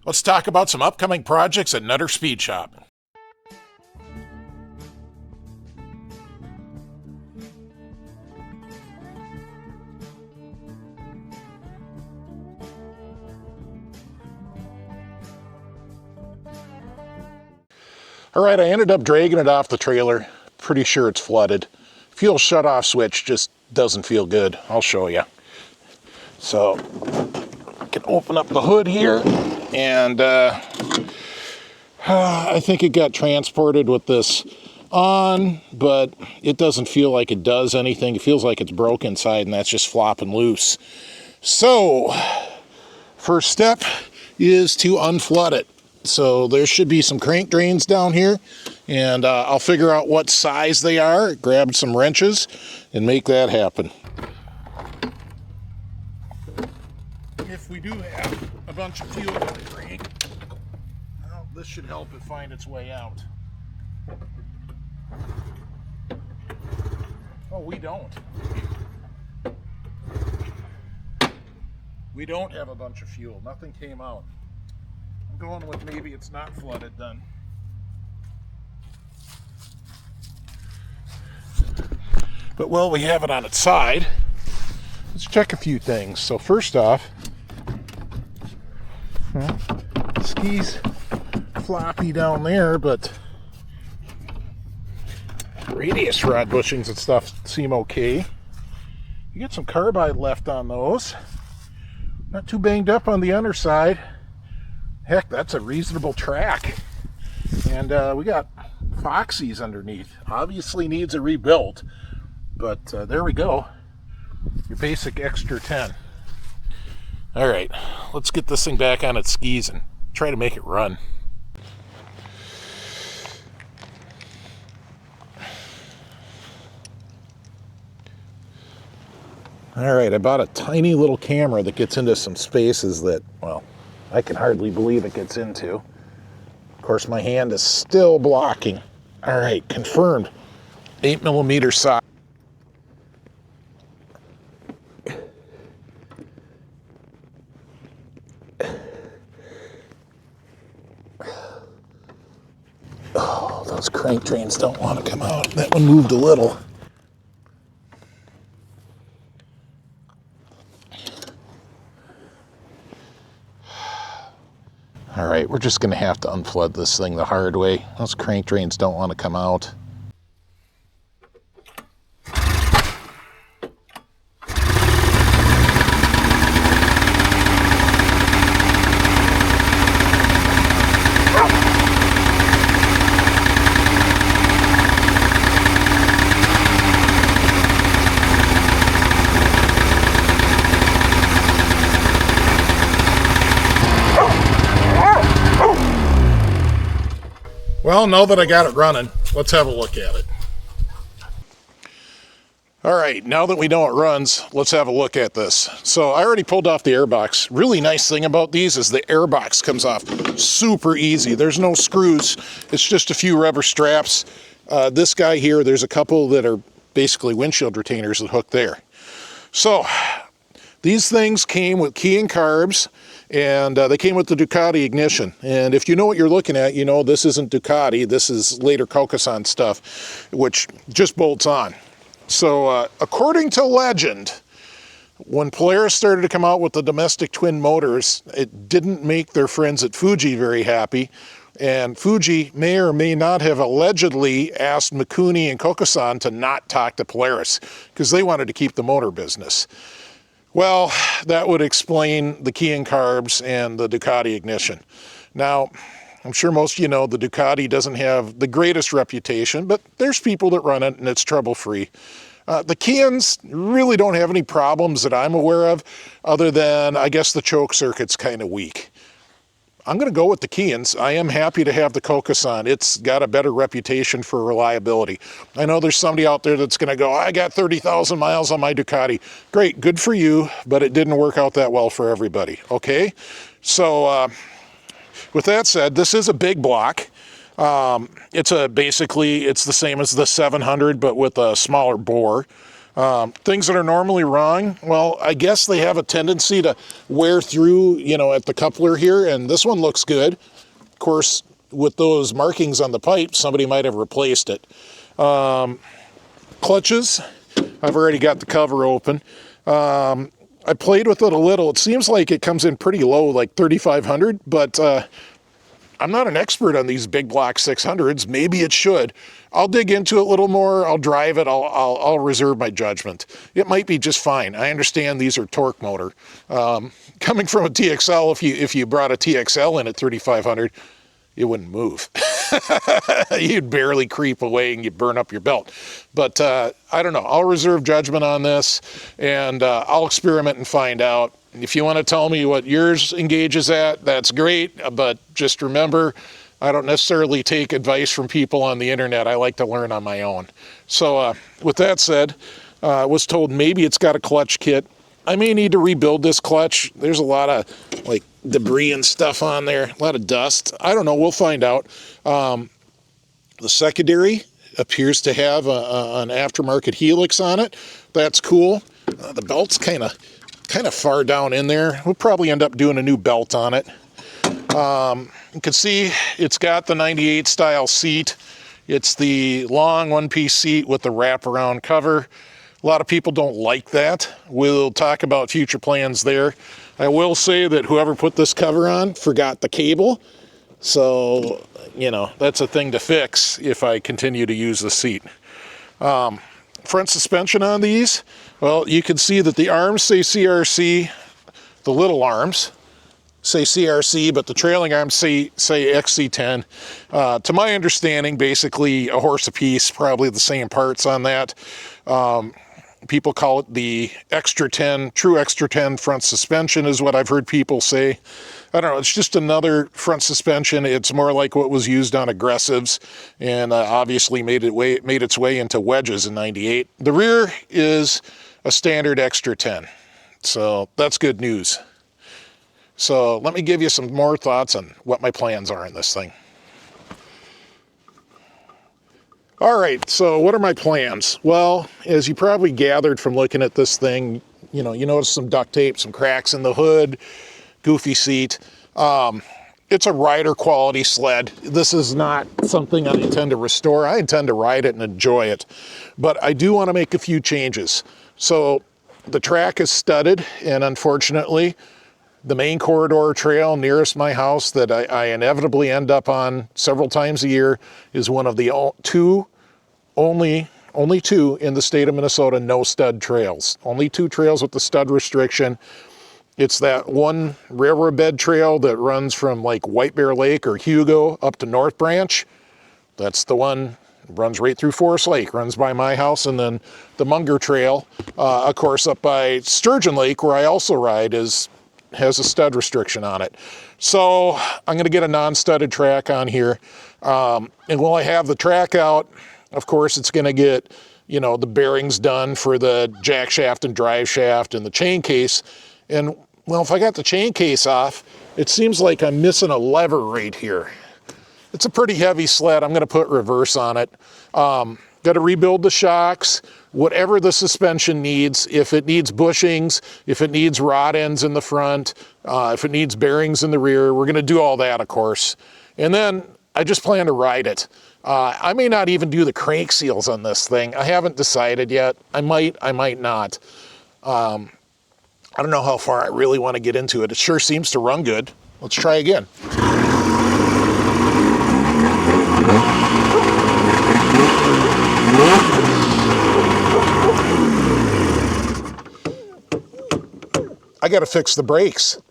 Let's talk about some upcoming projects at Nutter Speed Shop. All right, I ended up dragging it off the trailer. Pretty sure it's flooded. Fuel shut-off switch just doesn't feel good. I'll show you. So, I can open up the hood here, and I think it got transported with this on, but it doesn't feel like it does anything. It feels like it's broke inside, and that's just flopping loose. So, first step is to unflood it. So there should be some crank drains down here, and I'll figure out what size they are, grab some wrenches, and make that happen. If we do have a bunch of fuel in the crank, well, this should help it find its way out. Oh, we don't. We don't have a bunch of fuel. Nothing came out. I'm going with maybe it's not flooded then. But while we have it on its side, let's check a few things. So first off, skis floppy down there, but radius rod bushings and stuff seem okay. You get some carbide left on those. Not too banged up on the underside. Heck, that's a reasonable track. And we got Foxies underneath. Obviously needs a rebuild, but there we go. Your basic extra 10. All right, let's get this thing back on its skis and try to make it run. All right, I bought a tiny little camera that gets into some spaces that, well, I can hardly believe it gets into. Of course, my hand is still blocking. All right, confirmed. 8mm socket. Oh, those crank drains don't want to come out. That one moved a little. All right, we're just gonna have to unflood this thing the hard way. Those crank drains don't want to come out. Well, now that I got it running, let's have a look at it. All right, now that we know it runs, let's have a look at this. So I already pulled off the airbox. Really nice thing about these is the airbox comes off super easy. There's no screws. It's just a few rubber straps. This guy here, there's a couple that are basically windshield retainers that hook there. So these things came with key and carbs, and they came with the Ducati ignition. And if you know what you're looking at, you know this isn't Ducati. This is later Kokusan stuff, which just bolts on. So according to legend, when Polaris started to come out with the domestic twin motors, it didn't make their friends at Fuji very happy. And Fuji may or may not have allegedly asked Mikuni and Kokusan to not talk to Polaris because they wanted to keep the motor business. Well, that would explain the key and carbs and the Ducati ignition. Now, I'm sure most of you know the Ducati doesn't have the greatest reputation, but there's people that run it and it's trouble-free. The Kians really don't have any problems that I'm aware of, other than I guess the choke circuit's kind of weak. I'm going to go with the Kians. I am happy to have the Kokusan. It's got a better reputation for reliability. I know there's somebody out there that's going to go, I got 30,000 miles on my Ducati. Great, good for you, but it didn't work out that well for everybody, okay? So with that said, this is a big block. Basically, it's the same as the 700, but with a smaller bore. Things that are normally wrong, well, I guess they have a tendency to wear through, you know, at the coupler here, and this one looks good. Of course, with those markings on the pipe, somebody might have replaced it. Clutches, I've already got the cover open. I played with it a little. It seems like it comes in pretty low, like 3,500, but I'm not an expert on these big block 600s. Maybe it should. I'll dig into it a little more. I'll drive it. I'll reserve my judgment. It might be just fine. I understand these are torque motor. Coming from a TXL, if you brought a TXL in at 3,500, it wouldn't move. You'd barely creep away and you'd burn up your belt. But I don't know. I'll reserve judgment on this, and I'll experiment and find out. If you want to tell me what yours engages at, that's great. But just remember, I don't necessarily take advice from people on the internet. I like to learn on my own. So with that said, I was told maybe it's got a clutch kit. I may need to rebuild this clutch. There's a lot of like debris and stuff on there, a lot of dust. I don't know. We'll find out. The secondary appears to have an aftermarket helix on it. That's cool. The belt's kind of far down in there. We'll probably end up doing a new belt on it. You can see it's got the 98 style seat. It's the long one-piece seat with the wraparound cover. A lot of people don't like that. We'll talk about future plans there. I will say that whoever put this cover on forgot the cable. So, you know, that's a thing to fix if I continue to use the seat. Front suspension on these, well, you can see that the arms say CRC, the little arms say CRC, but the trailing arms say XC10. To my understanding, basically a horse apiece, probably the same parts on that. People call it the extra 10, true extra 10 front suspension is what I've heard people say. I don't know, it's just another front suspension. It's more like what was used on aggressives, and obviously made its way into wedges in 98. The rear is a standard extra 10, so that's good news. So let me give you some more thoughts on what my plans are in this thing. All right, so what are my plans? Well, as you probably gathered from looking at this thing, you notice some duct tape, some cracks in the hood, goofy seat. It's a rider quality sled. This is not something I intend to restore. I intend to ride it and enjoy it, but I do want to make a few changes. So the track is studded, and unfortunately, the main corridor trail nearest my house that I inevitably end up on several times a year is one of the only two in the state of Minnesota no stud trails. Only 2 trails with the stud restriction. It's that one railroad bed trail that runs from like White Bear Lake or Hugo up to North Branch. That's the one, runs right through Forest Lake, runs by my house. And then the Munger Trail, of course, up by Sturgeon Lake, where I also ride, has a stud restriction on it. So I'm going to get a non-studded track on here. And while I have the track out, of course, it's going to get, the bearings done for the jack shaft and drive shaft and the chain case. And, well, if I got the chain case off, it seems like I'm missing a lever right here. It's a pretty heavy sled. I'm going to put reverse on it. Got to rebuild the shocks, whatever the suspension needs. If it needs bushings, if it needs rod ends in the front, if it needs bearings in the rear, we're going to do all that, of course. And then I just plan to ride it. I may not even do the crank seals on this thing. I haven't decided yet. I might not. I don't know how far I really want to get into it. It sure seems to run good. Let's try again. I got to fix the brakes.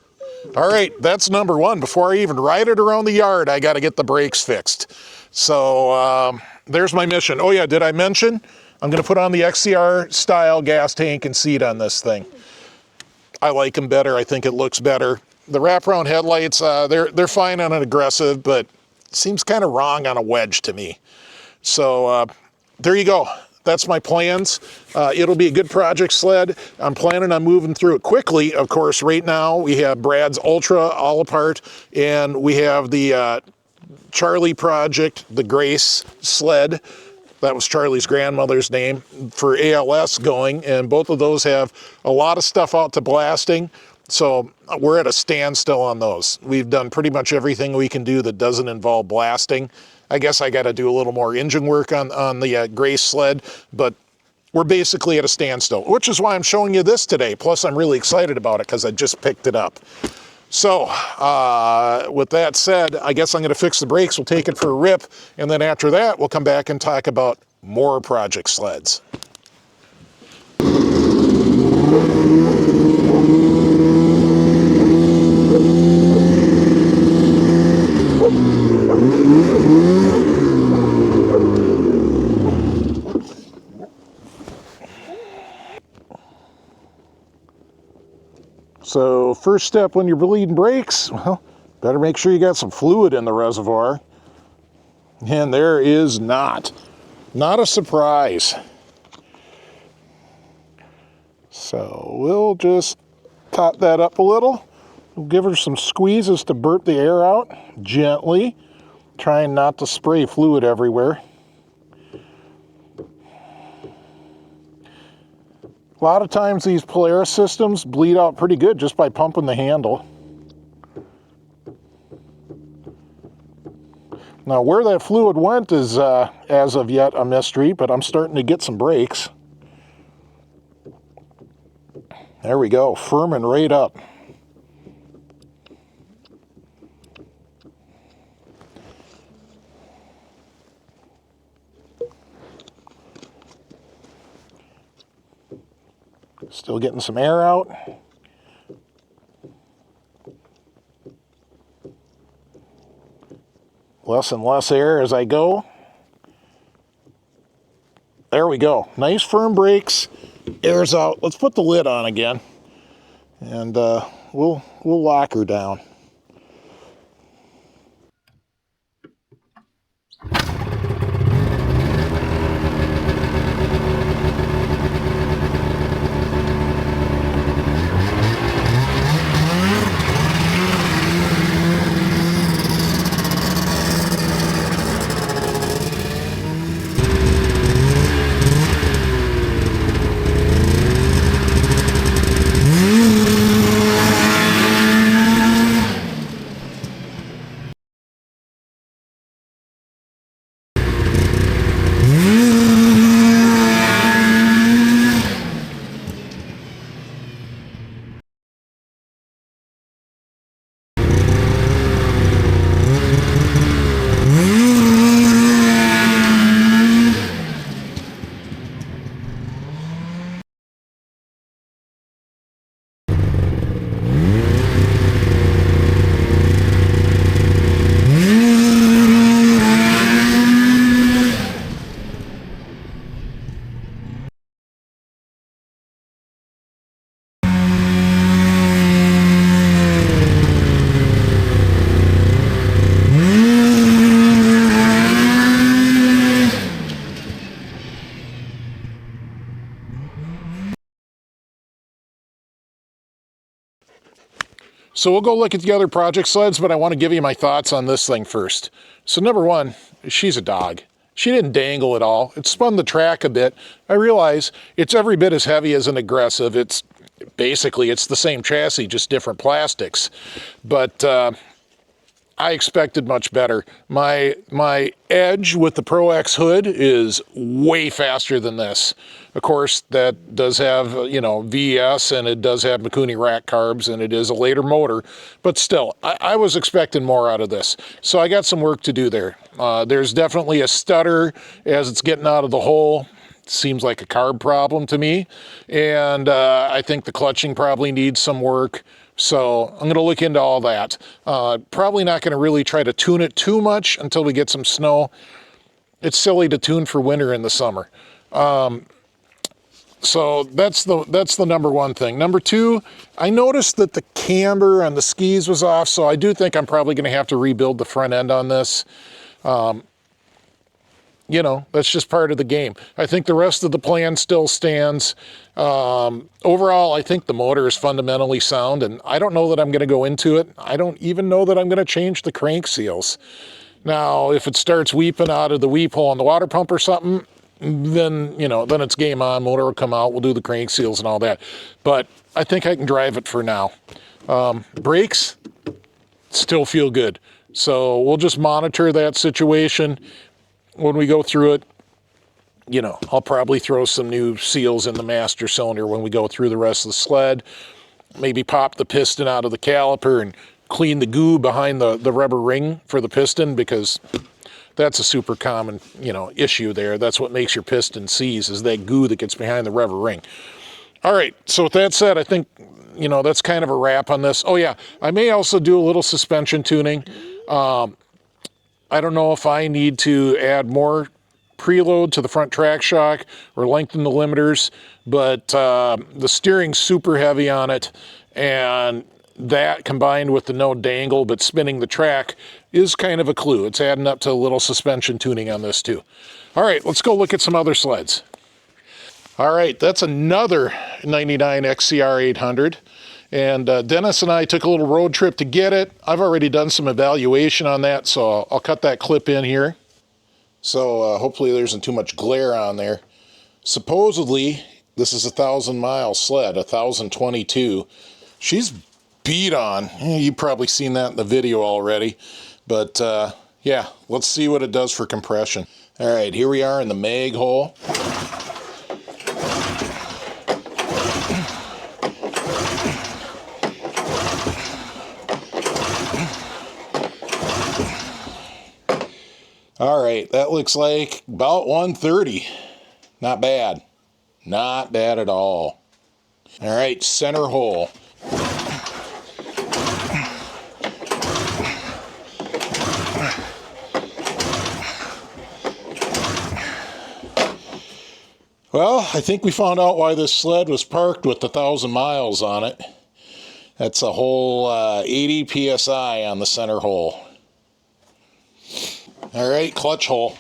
All right, that's number one. Before I even ride it around the yard, I got to get the brakes fixed. So there's my mission. Oh yeah, did I mention? I'm going to put on the XCR style gas tank and seat on this thing. I like them better. I think it looks better. The wraparound headlights, they're fine on an aggressive, but it seems kind of wrong on a wedge to me. So there you go. That's my plans. It'll be a good project sled. I'm planning on moving through it quickly. Of course, right now we have Brad's Ultra all apart, and we have the Charlie project, the Grace sled, That was Charlie's grandmother's name, for ALS going, and both of those have a lot of stuff out to blasting. So we're at a standstill on those. We've done pretty much everything we can do that doesn't involve blasting. I guess I got to do a little more engine work on the Grace sled, but we're basically at a standstill, which is why I'm showing you this today. Plus, I'm really excited about it because I just picked it up. So with that said, I guess I'm going to fix the brakes. We'll take it for a rip, and then after that, we'll come back and talk about more project sleds. So first step when you're bleeding brakes, well, better make sure you got some fluid in the reservoir. And there is not. Not a surprise. So we'll just top that up a little. We'll give her some squeezes to burp the air out gently, trying not to spray fluid everywhere. A lot of times these Polaris systems bleed out pretty good just by pumping the handle. Now where that fluid went is as of yet a mystery, but I'm starting to get some breaks. There we go, firming right up. Still getting some air out. Less and less air as I go. There we go. Nice firm brakes. Air's out. Let's put the lid on again. And we'll lock her down. So we'll go look at the other project sleds, but I want to give you my thoughts on this thing first. So number one, she's a dog. She didn't dangle at all. It spun the track a bit. I realize it's every bit as heavy as an aggressive. It's basically, it's the same chassis, just different plastics. But I expected much better. My Edge with the Pro X hood is way faster than this. Of course, that does have, you know, VS, and it does have Mikuni rack carbs, and it is a later motor, but still, I was expecting more out of this. So I got some work to do there. There's definitely a stutter as it's getting out of the hole. Seems like a carb problem to me. And I think the clutching probably needs some work. So I'm going to look into all that. Probably not going to really try to tune it too much until we get some snow. It's silly to tune for winter in the summer. So that's the number one thing. Number two, I noticed that the camber on the skis was off, so I do think I'm probably going to have to rebuild the front end on this. You know, that's just part of the game. I think the rest of the plan still stands. Overall, I think the motor is fundamentally sound, and I don't know that I'm going to go into it. I don't even know that I'm going to change the crank seals. Now, if it starts weeping out of the weep hole in the water pump or something, then, you know, then it's game on. Motor will come out. We'll do the crank seals and all that. But I think I can drive it for now. Brakes still feel good. So we'll just monitor that situation when we go through it. You know, I'll probably throw some new seals in the master cylinder when we go through the rest of the sled. Maybe pop the piston out of the caliper and clean the goo behind the rubber ring for the piston, because that's a super common, you know, issue there. That's what makes your piston seize, is that goo that gets behind the rubber ring. All right, so with that said, I think, you know, that's kind of a wrap on this. Oh yeah, I may also do a little suspension tuning. I don't know if I need to add more preload to the front track shock or lengthen the limiters, but the steering's super heavy on it, and that combined with the no dangle but spinning the track is kind of a clue. It's adding up to a little suspension tuning on this too. All right, let's go look at some other sleds. All right, that's another 99 XCR800. And Dennis and I took a little road trip to get it. I've already done some evaluation on that, so I'll cut that clip in here. So hopefully there isn't too much glare on there. Supposedly, this is a 1,000-mile sled, 1,022. She's beat on. You've probably seen that in the video already. But yeah, let's see what it does for compression. All right, here we are in the mag hole. All right, that looks like about 130. Not bad. Not bad at all. All right, center hole. Well, I think we found out why this sled was parked with 1,000 miles on it. That's a whole 80 PSI on the center hole. All right, clutch hole.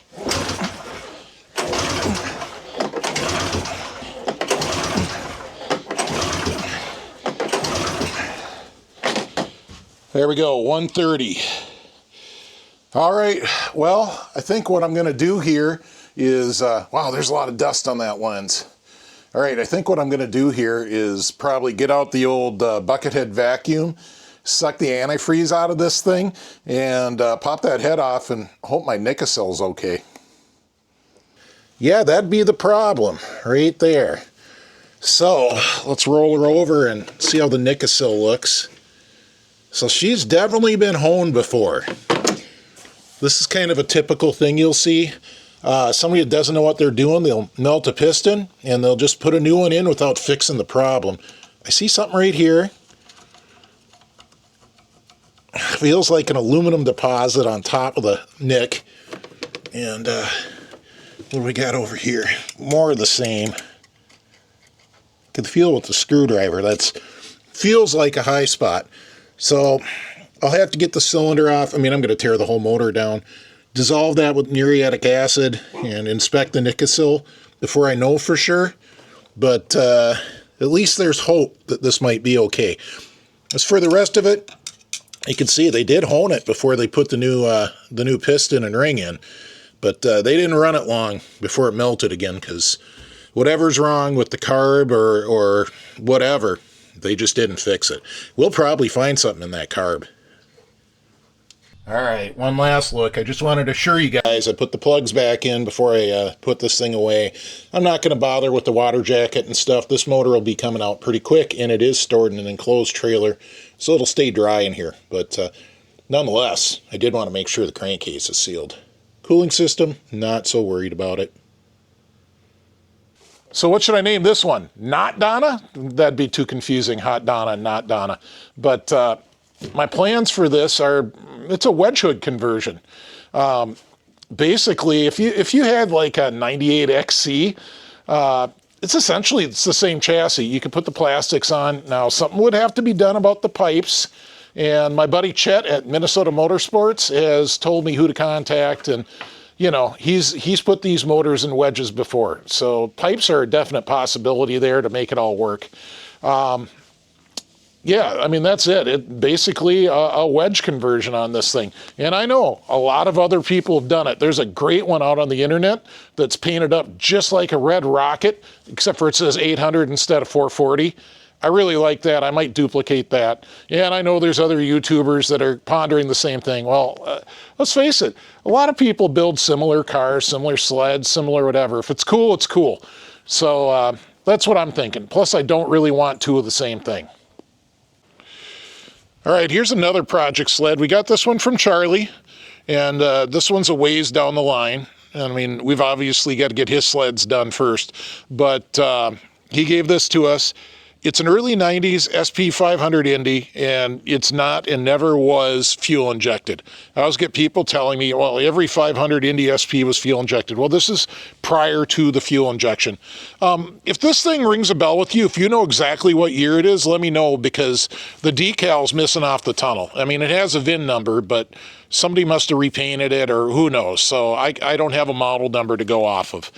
There we go, 130. All right, well, I think what I'm gonna do here is, wow, there's a lot of dust on that lens. All right, I think what I'm gonna do here is probably get out the old bucket head vacuum, suck the antifreeze out of this thing, and pop that head off and hope my Nicocell's okay. Yeah, that'd be the problem right there. So let's roll her over and see how the Nicocell looks. So she's definitely been honed before. This is kind of a typical thing you'll see. Somebody that doesn't know what they're doing, they'll melt a piston and they'll just put a new one in without fixing the problem. I see something right here. Feels like an aluminum deposit on top of the nick. And what do we got over here? More of the same. Can feel with the screwdriver. That feels like a high spot. So I'll have to get the cylinder off. I mean, I'm going to tear the whole motor down. Dissolve that with muriatic acid and inspect the Nicocell before I know for sure. But at least there's hope that this might be okay. As for the rest of it, you can see they did hone it before they put the new piston and ring in, but they didn't run it long before it melted again, because whatever's wrong with the carb or whatever, they just didn't fix it. We'll probably find something in that carb. All right, one last look. I just wanted to assure you guys I put the plugs back in before I put this thing away. I'm not going to bother with the water jacket and stuff. This motor will be coming out pretty quick, and it is stored in an enclosed trailer, so it'll stay dry in here. But nonetheless, I did want to make sure the crankcase is sealed. Cooling system, not so worried about it. So what should I name this one? Not Donna? That'd be too confusing. Hot Donna, not Donna. But my plans for this are, it's a wedge hood conversion. Basically, if you had like a 98 XC, it's essentially the same chassis. You could put the plastics on. Now, something would have to be done about the pipes. And my buddy Chet at Minnesota Motorsports has told me who to contact, and you know, he's put these motors in wedges before. So pipes are a definite possibility there to make it all work. yeah, I mean, that's it. It basically a wedge conversion on this thing. And I know a lot of other people have done it. There's a great one out on the internet that's painted up just like a red rocket, except for it says 800 instead of 440. I really like that. I might duplicate that. And I know there's other YouTubers that are pondering the same thing. Well, let's face it. A lot of people build similar cars, similar sleds, similar whatever. If it's cool, it's cool. So that's what I'm thinking. Plus, I don't really want two of the same thing. All right, here's another project sled. We got this one from Charlie, and this one's a ways down the line. I mean, we've obviously got to get his sleds done first, but he gave this to us. It's an early 90s SP500 Indy, and it's not and never was fuel injected. I always get people telling me, well, every 500 Indy SP was fuel injected. Well, this is prior to the fuel injection. If this thing rings a bell with you, if you know exactly what year it is, let me know, because the decal's missing off the tunnel. I mean, it has a VIN number, but somebody must have repainted it, or who knows. So I don't have a model number to go off of.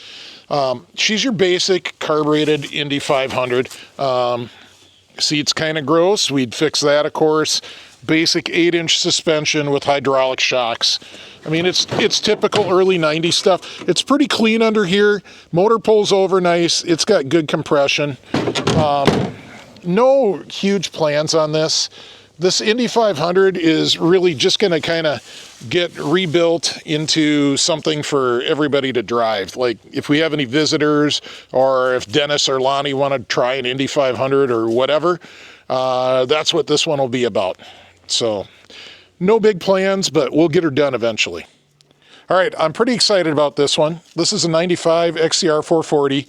She's your basic carbureted Indy 500. Seat's kind of gross. We'd fix that, of course. Basic 8-inch suspension with hydraulic shocks. I mean, it's typical early 90s stuff. It's pretty clean under here. Motor pulls over nice. It's got good compression. No huge plans on this. This Indy 500 is really just going to kind of get rebuilt into something for everybody to drive. Like if we have any visitors, or if Dennis or Lonnie want to try an Indy 500 or whatever, that's what this one will be about. So no big plans, but we'll get her done eventually. All right, I'm pretty excited about this one. This is a 95 XCR440.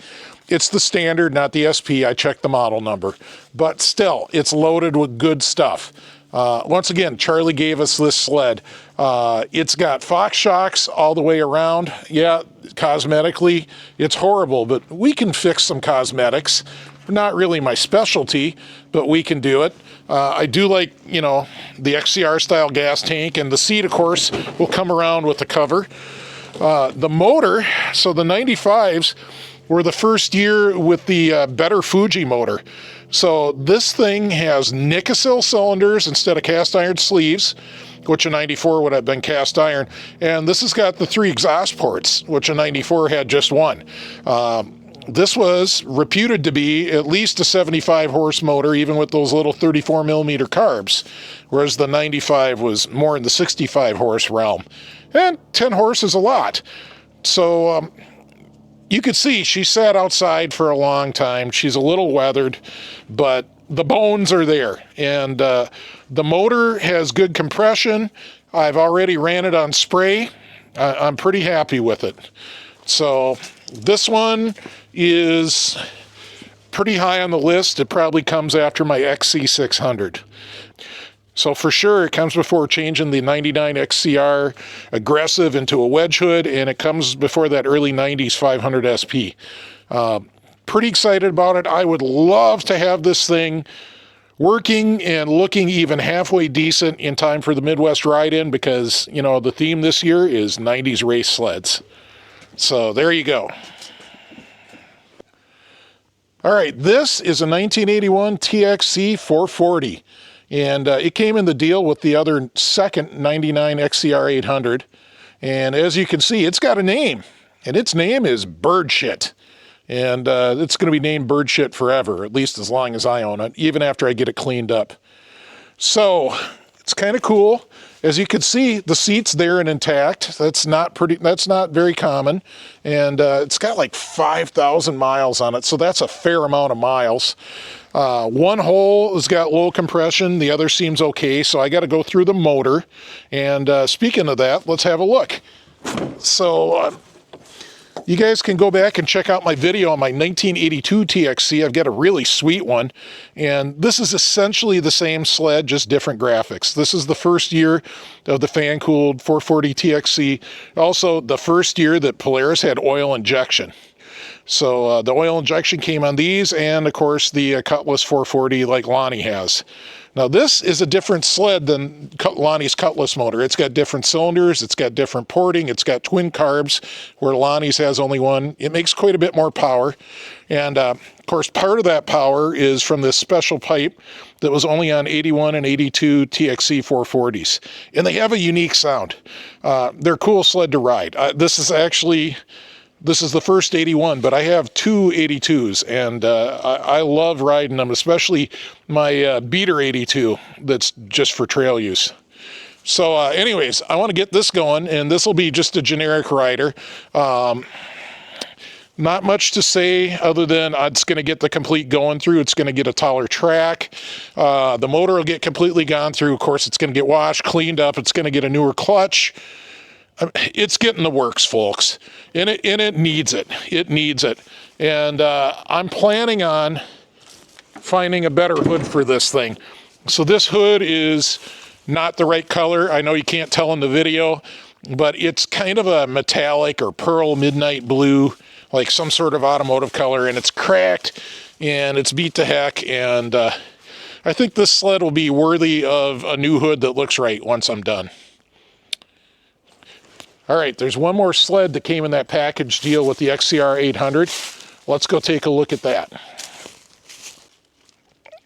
It's the standard, not the SP. I checked the model number. But still, it's loaded with good stuff. Once again, Charlie gave us this sled. It's got Fox shocks all the way around. Yeah, cosmetically, it's horrible, but we can fix some cosmetics. Not really my specialty, but we can do it. I do like, you know, the XCR style gas tank, and the seat, of course, will come around with the cover. The motor, so the 95s were the first year with the better Fuji motor. So this thing has Nikasil cylinders instead of cast iron sleeves, which a 94 would have been cast iron. And this has got the 3 exhaust ports, which a 94 had just one. This was reputed to be at least a 75 horse motor, even with those little 34 millimeter carbs, whereas the 95 was more in the 65 horse realm. And 10 horse is a lot. So you could see she sat outside for a long time. She's a little weathered, but the bones are there. And the motor has good compression. I've already ran it on spray. I'm pretty happy with it. So this one is pretty high on the list. It probably comes after my XC600. So for sure, it comes before changing the 99 XCR Aggressive into a wedge hood, and it comes before that early 90s 500 SP. Pretty excited about it. I would love to have this thing working and looking even halfway decent in time for the Midwest Ride-In, because, you know, the theme this year is 90s race sleds. So there you go. All right, this is a 1981 TXC 440. And it came in the deal with the other second 99 XCR800. And as you can see, it's got a name. And its name is Bird Shit. And it's going to be named Bird Shit forever, at least as long as I own it, even after I get it cleaned up. So it's kind of cool. As you can see, the seat's there and intact. That's not very common. And it's got like 5,000 miles on it, so that's a fair amount of miles. One hole has got low compression, the other seems okay, so I got to go through the motor. And speaking of that, let's have a look. So you guys can go back and check out my video on my 1982 TXC. I've got a really sweet one. And this is essentially the same sled, just different graphics. This is the first year of the fan-cooled 440 TXC. Also, the first year that Polaris had oil injection. So the oil injection came on these, and of course the Cutlass 440 like Lonnie has. Now this is a different sled than Lonnie's Cutlass motor. It's got different cylinders, it's got different porting, it's got twin carbs where Lonnie's has only one. It makes quite a bit more power. And of course, part of that power is from this special pipe that was only on 81 and 82 TXC 440s. And they have a unique sound. They're a cool sled to ride. This is the first 81, but I have two 82s, and I love riding them, especially my beater 82 that's just for trail use. So anyways, I want to get this going, and this will be just a generic rider. Not much to say other than it's going to get the complete going through. It's going to get a taller track. The motor will get completely gone through. Of course, it's going to get washed, cleaned up. It's going to get a newer clutch. It's getting the works, folks, and it needs it. It needs it. And I'm planning on finding a better hood for this thing. So this hood is not the right color. I know you can't tell in the video, but it's kind of a metallic or pearl midnight blue, like some sort of automotive color, and it's cracked and it's beat to heck. And I think this sled will be worthy of a new hood that looks right once I'm done. All right, there's one more sled that came in that package deal with the XCR800. Let's go take a look at that.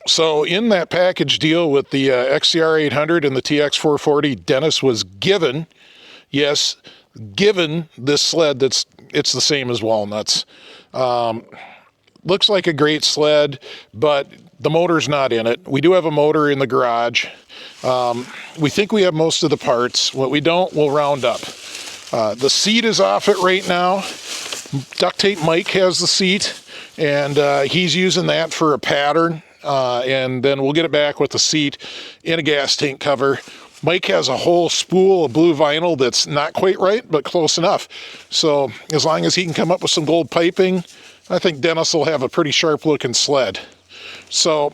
So in that package deal with the XCR800 and the TX440, Dennis was given, yes, given this sled it's the same as Walnuts. Looks like a great sled, but the motor's not in it. We do have a motor in the garage. We think we have most of the parts. What we don't, we'll round up. The seat is off it right now. Duct Tape Mike has the seat, and he's using that for a pattern, and then we'll get it back with the seat in a gas tank cover. Mike has a whole spool of blue vinyl that's not quite right, but close enough. So as long as he can come up with some gold piping, I think Dennis will have a pretty sharp looking sled. So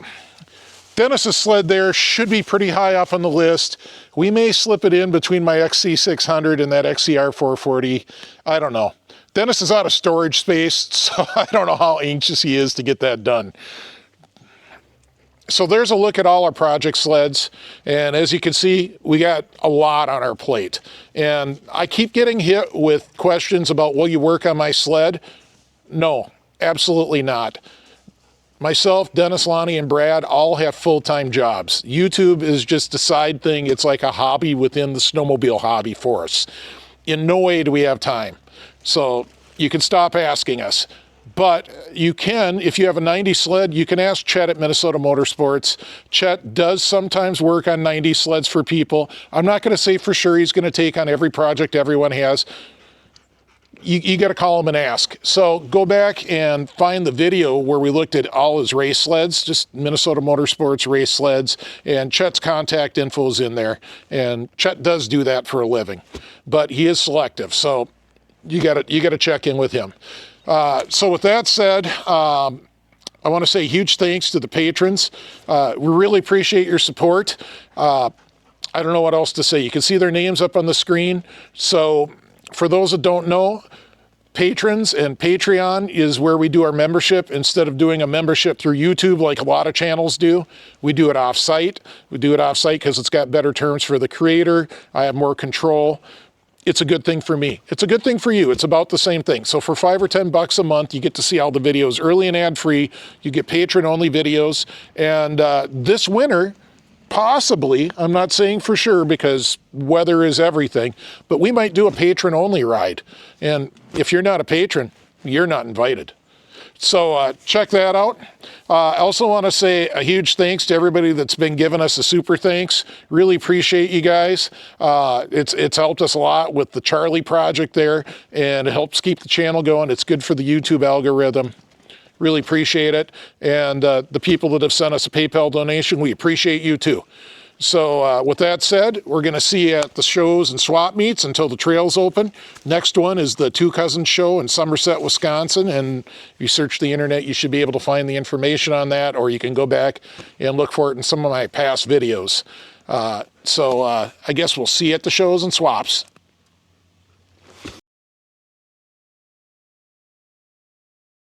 Dennis's sled there should be pretty high up on the list. We may slip it in between my XC600 and that XCR440. I don't know. Dennis is out of storage space, so I don't know how anxious he is to get that done. So there's a look at all our project sleds, and as you can see, we got a lot on our plate. And I keep getting hit with questions about, will you work on my sled? No, absolutely not. Myself, Dennis, Lonnie, and Brad all have full-time jobs. YouTube is just a side thing. It's like a hobby within the snowmobile hobby for us. In no way do we have time. So you can stop asking us. But you can, if you have a 90 sled, you can ask Chet at Minnesota Motorsports. Chet does sometimes work on 90 sleds for people. I'm not going to say for sure he's going to take on every project everyone has. You got to call him and ask. So go back and find the video where we looked at all his race sleds, just Minnesota Motorsports race sleds, and Chet's contact info is in there. And Chet does do that for a living, but he is selective. So you got to check in with him. So with that said, I want to say huge thanks to the patrons. We really appreciate your support. I don't know what else to say. You can see their names up on the screen. So for those that don't know, patrons and Patreon is where we do our membership. Instead of doing a membership through YouTube like a lot of channels do, we do it off-site. We do it off-site because it's got better terms for the creator. I have more control. It's a good thing for me. It's a good thing for you. It's about the same thing. So for $5 or $10 a month, you get to see all the videos early and ad-free. You get patron-only videos. And this winter, possibly, I'm not saying for sure because weather is everything, but we might do a patron-only ride. And if you're not a patron, you're not invited. So check that out. I also want to say a huge thanks to everybody that's been giving us a super thanks. Really appreciate you guys. It's helped us a lot with the Charlie project there, and it helps keep the channel going. It's good for the YouTube algorithm. Really appreciate it. And the people that have sent us a PayPal donation, we appreciate you too. So with that said, we're going to see you at the shows and swap meets until the trails open. Next one is the Two Cousins show in Somerset, Wisconsin. And if you search the internet, you should be able to find the information on that, or you can go back and look for it in some of my past videos. So I guess we'll see you at the shows and swaps.